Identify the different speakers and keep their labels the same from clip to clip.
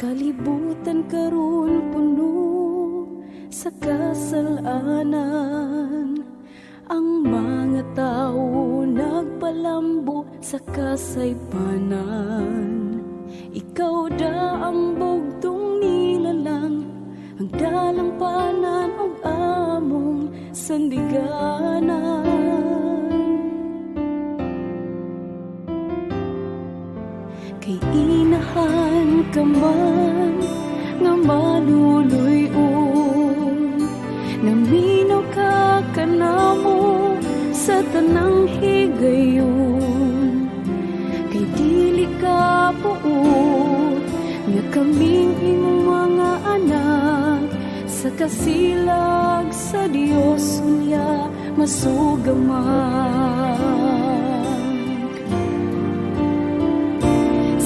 Speaker 1: kalibutan karon puno sa kasalanan. Ang mga tao nagpalambo sa kasaypanan. Ikaw da ang bugtong nilalang, ang dalampanan ug among sandiganan. Kay inahan ka man nga maluluyon, naminaw ka kanamo sa tanang higayon. Kay dili ka buot nga kaming imong mga anak, sa kasilag sa Dios unya masugaman.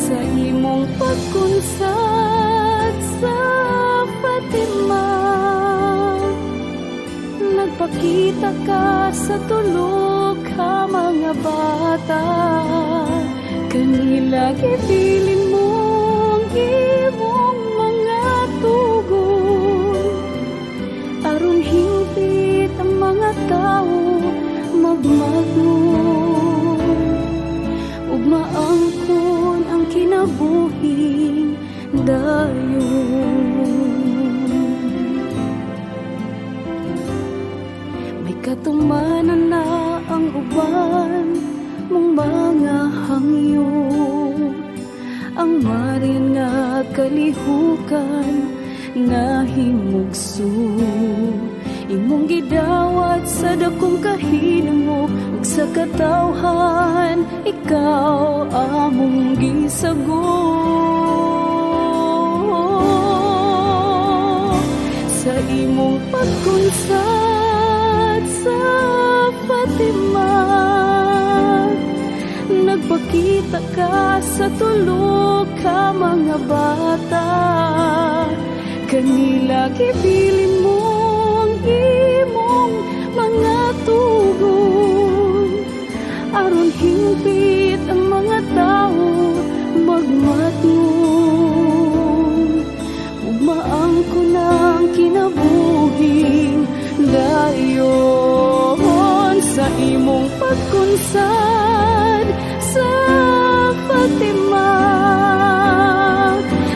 Speaker 1: Sa imong pagkunsad sa Fatima, nagpakita ka sa tulog ka mga bata. Kanila gibilin mo ang imong mga tugon, aron hingpit ang mga tao magmagno, ug maangkon ang kinabuhing dayon. May katumanan na ang uban mong mga hangyo, ang marin nga kalihukan nahimugso. Imong gidawat sa dakong kahinamo, ug sa katawhan ikaw among gisago. Sa imong pagkunsad sa Fatima, nagpakita ka sa tulog ka mga bata. Kanila gibilin mo ang imong mga tugon, aron hingpit ang mga tao magmatngon, ug maangkon ang kinabuhing dayon. Sa imong pagkunsad sa Fatima,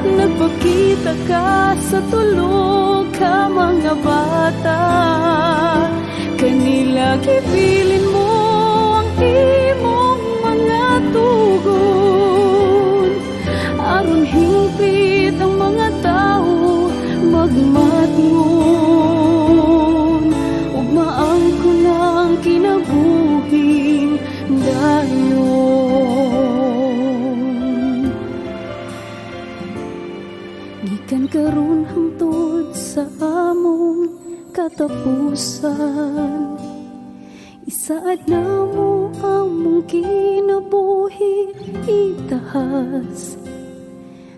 Speaker 1: nagpakita ka sa tulog ka mga bata. Kanila gibilin mo ang imong mga tugon, aron hingpit ang mga tao magmatngon, ug maangkon ang kinabuhing dayon. Gikan karon hangtod sa among katapusan, isaad na mo among kinabuhi itahas.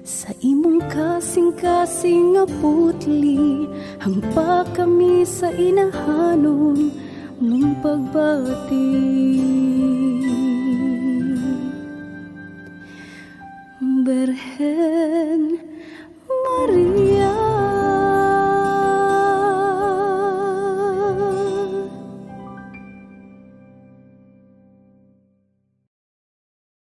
Speaker 1: Sa imong kasing-kasing nga putli, hangpa kami sa inahanon mong pagbati. Berhe